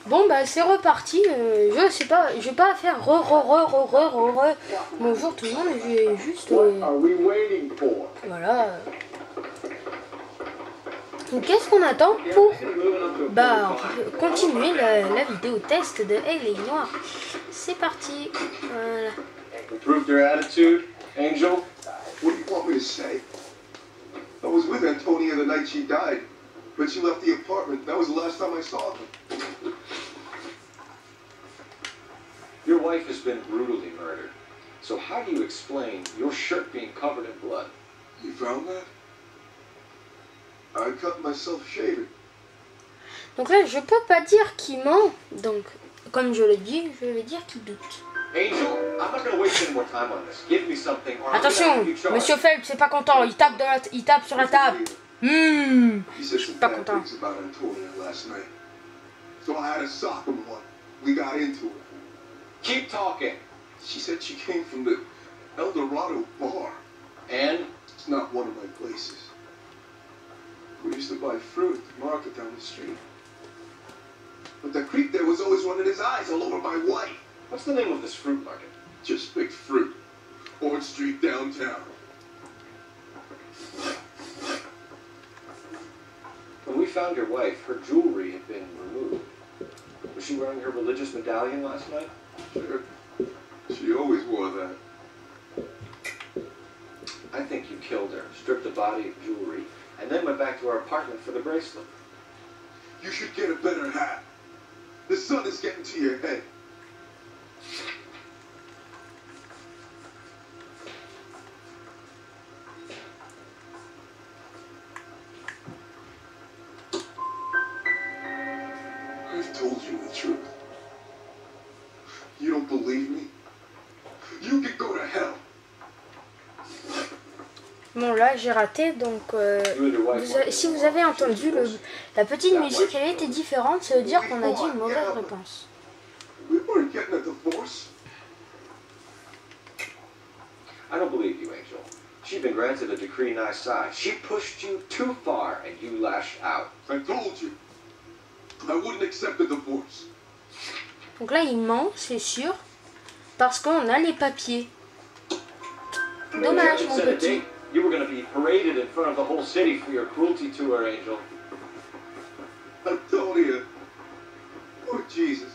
Bon bah c'est reparti. Je sais pas, je vais pas faire bonjour tout le monde. Je vais juste voilà. Donc qu'est-ce qu'on attend pour continuer la vidéo test de Aigle Noir. C'est parti. Voilà. Improved your attitude, Angel? What do you want me to say? I was with Antonia the night she died, but she left the apartment. That was the last time I saw her. Your wife has been brutally murdered. So how do you explain your shirt being covered in blood? You found that? I cut myself shaving. Donc là, je peux pas dire qu'il ment. Donc, comme je l'ai dit, je vais dire qu'il doute. Angel, I'm not gonna waste any more time on this. Give me something or Attention, Monsieur Phelps, c'est pas content. Il tape sur la table. He said some Pas bad content. things about Antonia last night. So I had to sock him one. We got into it. Keep talking. She said she came from the El Dorado bar. And It's not one of my places. We used to buy fruit at the market down the street. But the creep there was always running his eyes all over my wife. what's the name of this fruit market? Just picked fruit. Orange Street downtown. When we found your wife, her jewelry had been removed. Was she wearing her religious medallion last night? Sure. She always wore that. I think you killed her, stripped the body of jewelry, and then went back to our apartment for the bracelet. You should get a better hat. The sun is getting to your head. I've told you the truth. You don't believe me? You can go to hell. Bon là j'ai raté donc si vous avez entendu la petite musique elle était différente, ça veut dire qu'on a dit une mauvaise réponse. We weren't getting a divorce. I don't believe you, Angel. She'd been granted a decree nisi. She pushed you too far, and you lashed out. I told you. I wouldn't accept a divorce. Donc là il ment, c'est sûr, parce qu'on a les papiers. Dommage mon petit. You were going to be paraded in front of the whole city for your cruelty to her, Angel. Antonia. Oh, Jesus.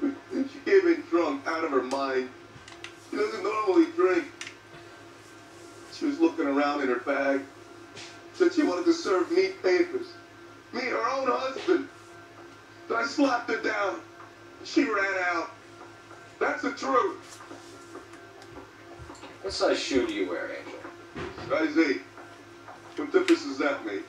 She came in drunk, out of her mind. She doesn't normally drink. She was looking around in her bag. Said she wanted to serve me papers. Me, her own husband. So I slapped her down. She ran out. That's the truth. What size shoe do you wear, Angel? Size 8. What difference does that make?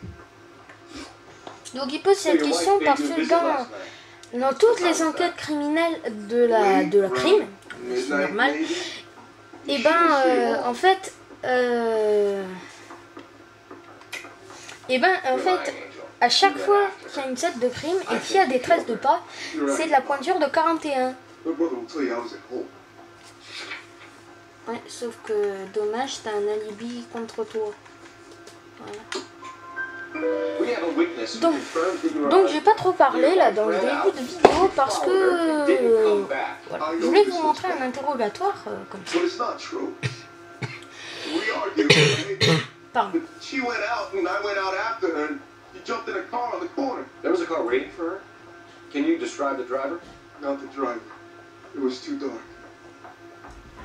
Donc il pose cette question parce que dans toutes les enquêtes criminelles de la crime, c'est normal, et en fait à chaque fois qu'il y a une scène de crime et qu'il y a des traces de pas, c'est de la pointure de 41. Ouais, sauf que dommage, t'as un alibi contre toi. Voilà. Donc j'ai pas trop parlé là dans le début de vidéo parce que voilà. Je voulais vous montrer un interrogatoire comme ça. Pardon. She went out and I went out after her and you jumped in a car on the corner. There was a car waiting for her? Can you describe the driver? Not the driver. It was too dark.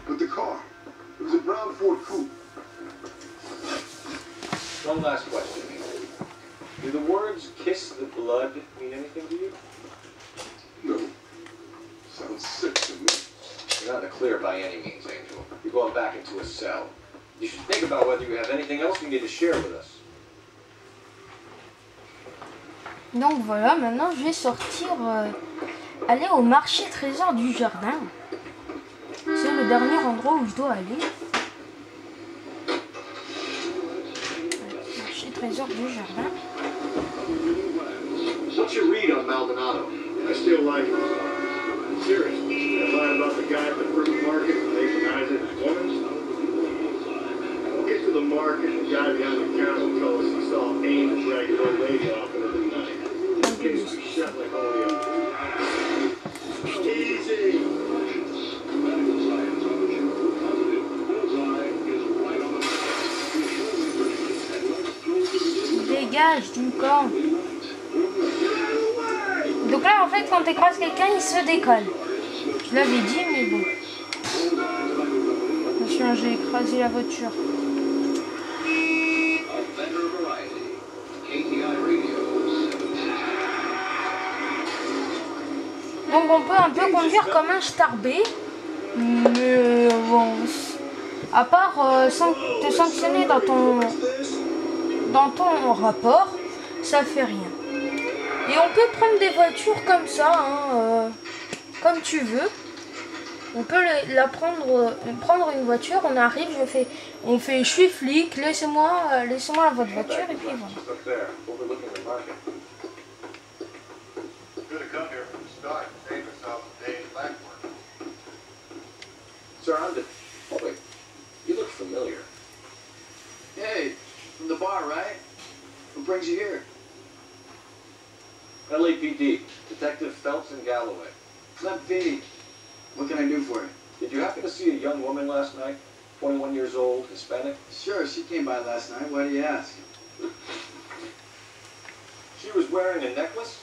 But the car. It was a brown Ford coupe. One last question. Do the words kiss the blood mean anything to you? No. Sounds sick to me. You're not in the clear by any means, Angel. You're going back into a cell. You should think about whether you have anything else you need to share with us. Donc voilà, maintenant je vais sortir, aller au marché trésor du jardin. C'est le dernier endroit où je dois aller. Marché trésor du jardin. What's your read on Maldonado? I still like him. I'm serious. That lie about the guy at the fruit market and they denies it as women's. We'll get to the market and the guy behind the counter told us he saw Ames drag an old lady off into the night. D'accord. Donc là, en fait, quand t'écrases quelqu'un, il se décolle. Je l'avais dit, mais bon. Attention, j'ai écrasé la voiture. Donc on peut un peu conduire comme un starbé. Mais bon, à part te sanctionner dans ton rapport, ça fait rien. Et on peut prendre des voitures comme ça, hein, comme tu veux. On peut prendre une voiture, on arrive, on fait je suis flic, laissez-moi votre voiture et puis voilà. Sir, oh wait, you look familiar. Hey, from the bar, right? What brings you here? LAPD, Detective Phelps and Galloway. Clem Feeney. What can I do for you? Did you happen to see a young woman last night? 21 years old, Hispanic? Sure, she came by last night. Why do you ask? She was wearing a necklace?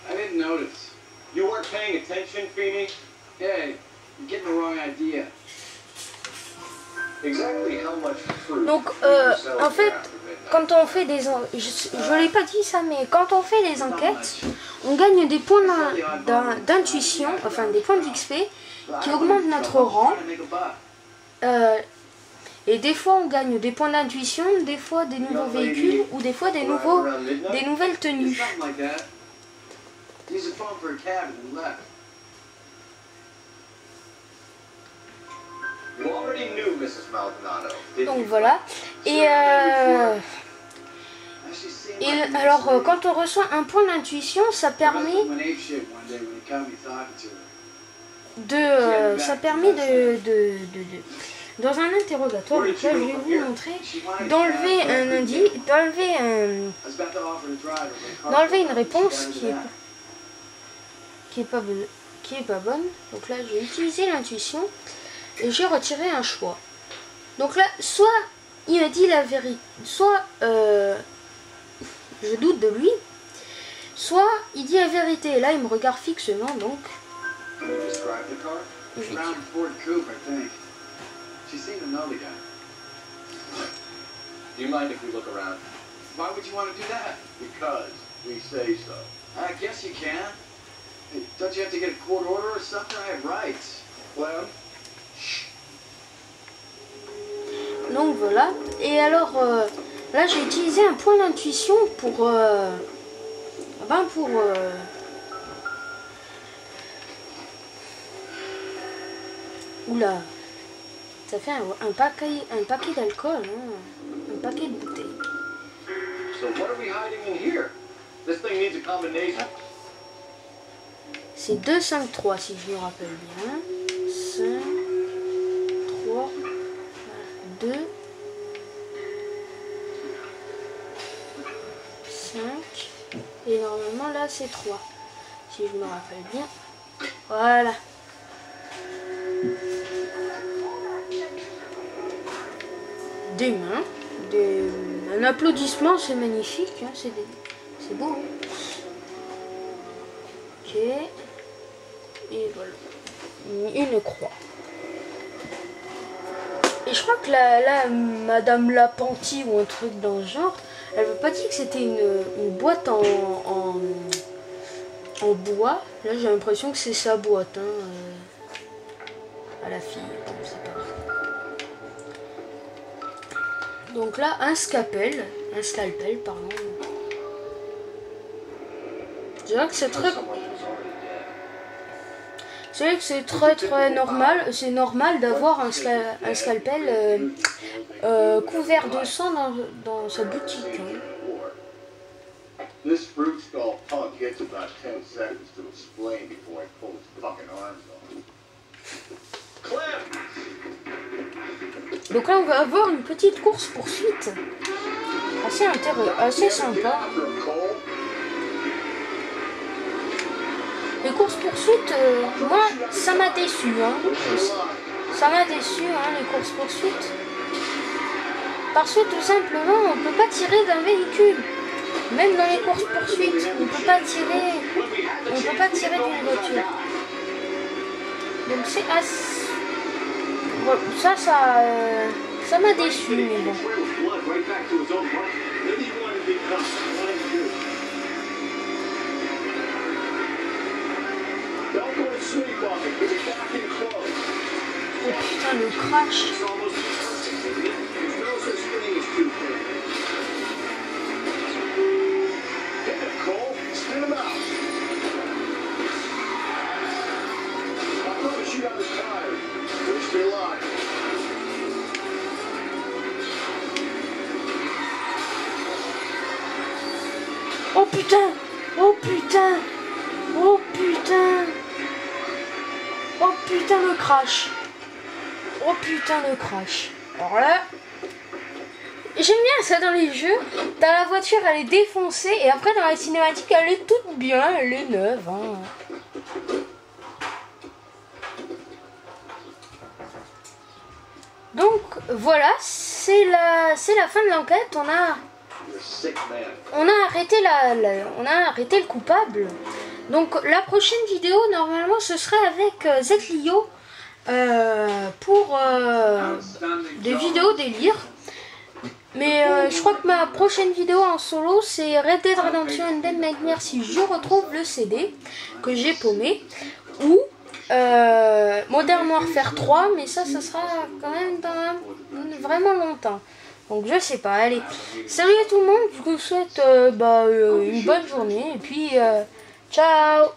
I didn't notice. You weren't paying attention, Feeney? Hey, you're getting the wrong idea. Exactly how much fruit Donc, en fait, quand on fait des... Je l'ai pas dit ça, mais quand on fait des enquêtes, on gagne des points d'intuition, enfin des points d'XP, qui augmentent notre rang. Et des fois, on gagne des points d'intuition, des fois des nouveaux véhicules, ou des fois des nouvelles tenues. Donc voilà. Et alors, quand on reçoit un point d'intuition, ça permet dans un interrogatoire, donc là, je vais vous montrer, d'enlever un indice, d'enlever une réponse qui est pas bonne. Donc là, j'ai utilisé l'intuition et j'ai retiré un choix. Donc là, soit il me dit la vérité, soit je doute de lui, soit il dit la vérité. Et là, il me regarde fixement, donc. She seemed to know the guy. Do you mind if we look around? Why would you want to do that? Because we say so. I guess you can. Hey, don't you have to get a court order or something? I have rights. Well, Donc voilà. Et alors, là, j'ai utilisé un point d'intuition pour... Oula. Ça fait un paquet d'alcool, hein. Un paquet de bouteilles. So what are we hiding in here? This thing needs a combination. C'est 2, 5, 3 si je me rappelle bien. 5, 3, 2, 5. Et normalement là c'est 3. Si je me rappelle bien. Voilà. Des mains, un applaudissement, c'est magnifique, hein, c'est beau. Hein. Ok, et voilà, une croix. Et je crois que là, Madame Lapenty ou un truc dans le genre, elle veut pas dire que c'était une boîte en bois. Là, j'ai l'impression que c'est sa boîte, hein, à la fille, je sais pas. Donc là, un scalpel, pardon. Je dirais que c'est très normal. C'est normal d'avoir un scalpel couvert de sang dans sa boutique. Hein. this fruit skull punk gets about 10 seconds to explain before I pull his fucking arms off. Clem! Donc là, on va avoir une petite course-poursuite. Assez sympa. Les courses-poursuites, moi, ça m'a déçu. Hein. Ça m'a déçu, hein, les courses-poursuites. Parce que tout simplement, on ne peut pas tirer d'un véhicule. Même dans les courses poursuites, on peut pas tirer d'une voiture. Donc c'est assez... Bon, ça m'a déçu, mais bon. Oh putain, le crash. Oh putain! Oh putain! Oh putain! Oh putain le crash! Oh putain le crash! Alors là, j'aime bien ça dans les jeux. T'as la voiture, elle est défoncée et après dans la cinématique, elle est toute bien, elle est neuve. Hein. Donc voilà, c'est la fin de l'enquête. On a arrêté le coupable. Donc la prochaine vidéo normalement ce serait avec Zlio pour des vidéos délire. Mais je crois que ma prochaine vidéo en solo c'est Red Dead Redemption Undead Nightmare si je retrouve le CD que j'ai paumé, ou Modern Warfare 3, mais ça sera quand même dans vraiment longtemps. Donc je sais pas, allez, salut à tout le monde, je vous souhaite une bonne journée et puis ciao.